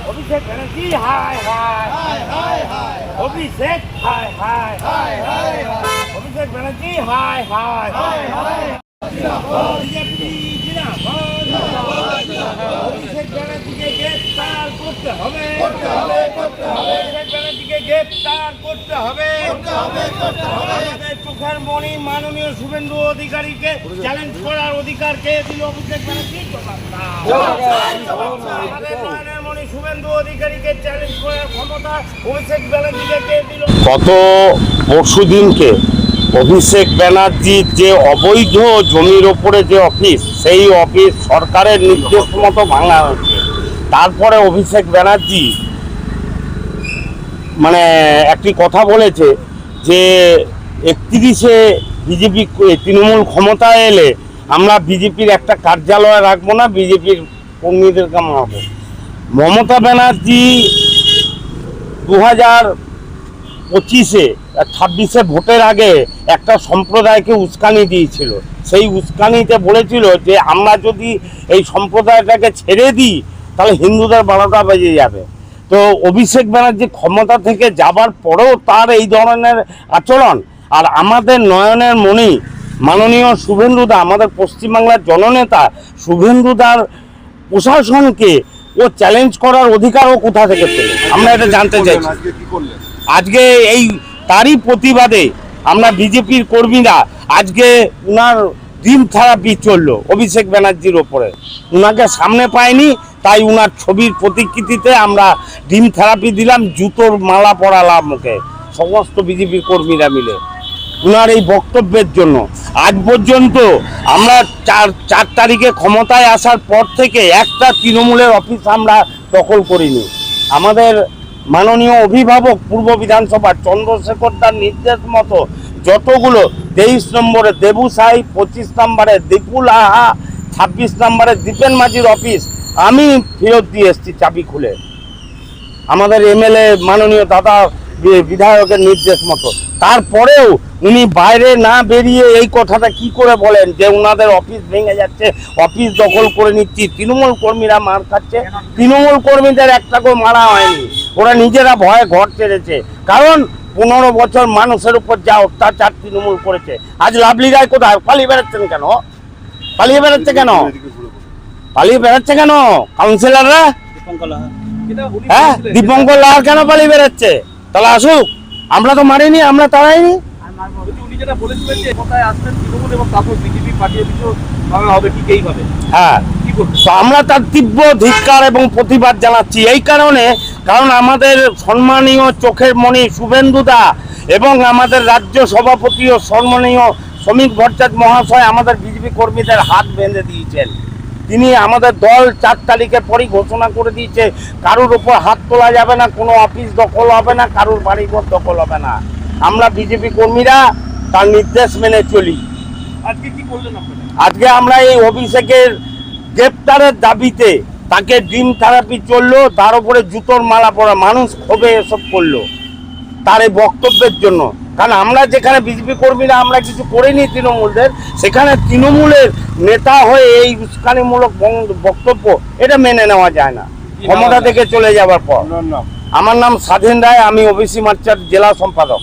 Abhishek Banerjee high high, অভিষেক high high, Abhishek Banerjee high high, BJP জিন্দাবাদ, অভিষেক ব্যানার্জিকে গ্রেফতার করতে হবে, অভিষেক ব্যানার্জিকে গ্রেফতার করতে হবে, আমাদের চোখের মণি মাননীয় শুভেন্দু অধিকারীকে চ্যালেঞ্জ করার অধিকার কে দিল অভিষেক ব্যানার্জি? আমাদের নয়নের মণি শুভেন্দু অধিকারীকে চ্যালেঞ্জ করার ক্ষমতা অভিষেক ব্যানার্জিকে কে দিল? গত পরশুদিনকে অভিষেক ব্যানার্জির যে অবৈধ জমির ওপরে যে অফিস, সেই অফিস সরকারের নির্দেশ মতো ভাঙা হয়েছে। তারপরে অভিষেক ব্যানার্জি মানে একটি কথা বলেছে যে 31-এ বিজেপি তৃণমূল ক্ষমতায় এলে আমরা বিজেপির একটা কার্যালয় রাখবো না, বিজেপির কর্মীদেরকে মারবো। মমতা ব্যানার্জি 2025-এ 26-এ ভোটের আগে একটা সম্প্রদায়কে উস্কানি দিয়েছিল। সেই উস্কানিতে বলেছিল যে আমরা যদি এই সম্প্রদায়টাকে ছেড়ে দিই তাহলে হিন্দুদের 12টা বেজে যাবে। তো অভিষেক ব্যানার্জি ক্ষমতা থেকে যাবার পরেও তার এই ধরনের আচরণ। আর আমাদের নয়নের মণি মাননীয় শুভেন্দুদা, আমাদের পশ্চিমবাংলার জননেতা শুভেন্দুদার প্রশাসনকে ও চ্যালেঞ্জ করার অধিকারও কোথা থেকে পেল, আমরা এটা জানতে চাইছি। আজকে এই তারই প্রতিবাদে আমরা বিজেপির কর্মীরা আজকে উনার ড্রিম থেরাপি চললো অভিষেক ব্যানার্জির ওপরে। উনাকে সামনে পায়নি, তাই উনার ছবির প্রতিকৃতিতে আমরা ড্রিম থেরাপি দিলাম, জুতোর মালা পরালাম মুখে সমস্ত বিজেপির কর্মীরা মিলে উনার এই বক্তব্যের জন্য। আজ পর্যন্ত আমরা 4 তারিখে ক্ষমতায় আসার পর থেকে একটা তৃণমূলের অফিস আমরা দখল করিনি। আমাদের মাননীয় অভিভাবক পূর্ব বিধানসভার চন্দ্রশেখর দার নির্দেশ মতো যতগুলো 23 নম্বরে দেবু সাই, 25 নম্বরে দীপুল আহা, 26 নম্বরে দীপেন মাঝির অফিস আমি ফেরত দিয়ে এসেছি চাবি খুলে, আমাদের এমএলএ মাননীয় দাদা বিধায়কের নির্দেশ মতো। তারপরেও উনি বাইরে না বেরিয়ে এই কথাটা কি করে বলেন যে ওনাদের অফিস ভেঙে যাচ্ছে, অফিস দখল করে নিচ্ছি, তৃণমূল কর্মীরা মার খাচ্ছে? তৃণমূল কর্মীদের একটা করে মারা হয়নি, ওরা নিজেরা ভয়ে ঘর ছেড়েছে। কারণ 15 বছর মানুষের উপর যা অত্যাচার তৃণমূল করেছে। আজ লাভলি রায় কোথায়? পালিয়ে বেড়াচ্ছেন কেন? পালিয়ে বেড়াচ্ছে কেন? পালিয়ে বেড়াচ্ছে কেন কাউন্সিলররা? হ্যাঁ, দীপঙ্কর লাহার কেন পালিয়ে বেড়াচ্ছে? তাহলে আসুক, আমরা তো মারিনি, আমরা তাড়াইনি। হ্যাঁ, আমরা তার তীব্র ধিক্কার এবং প্রতিবাদ জানাচ্ছি এই কারণে, কারণ আমাদের সম্মানীয় চোখের মণি শুভেন্দুদা এবং আমাদের রাজ্য সভাপতি ও সম্মানীয় শ্রমিক ভট্টাচার্য মহাশয় আমাদের বিজেপি কর্মীদের হাত বেঁধে দিয়েছেন। তিনি আমাদের দল 4 তারিখের পরই ঘোষণা করে দিয়েছে কারুর ওপর হাত তোলা যাবে না, কোনো অফিস দখল হবে না, কারুর বাড়িঘর দখল হবে না। আমরা বিজেপি কর্মীরা তার নির্দেশ মেনে চলি। আজকে কি করলেন আপনারা? আজকে আমরা এই অভিষেকের গ্রেপ্তারের দাবিতে তাকে ড্রিম থেরাপি চললো, তার উপরে জুতোর মালা পরা মানুষ ক্ষোভে এসব করলো তার এই বক্তব্যের জন্য। কারণ আমরা যেখানে বিজেপি কর্মীরা আমরা কিছু করিনি তৃণমূলদের, সেখানে তৃণমূলের নেতা হয়ে এই উস্কানিমূলক বক্তব্য এটা মেনে নেওয়া যায় না ক্ষমতা থেকে চলে যাবার পর। আমার নাম স্বাধীন রায়, আমি ওবিসি মোর্চার জেলা সম্পাদক।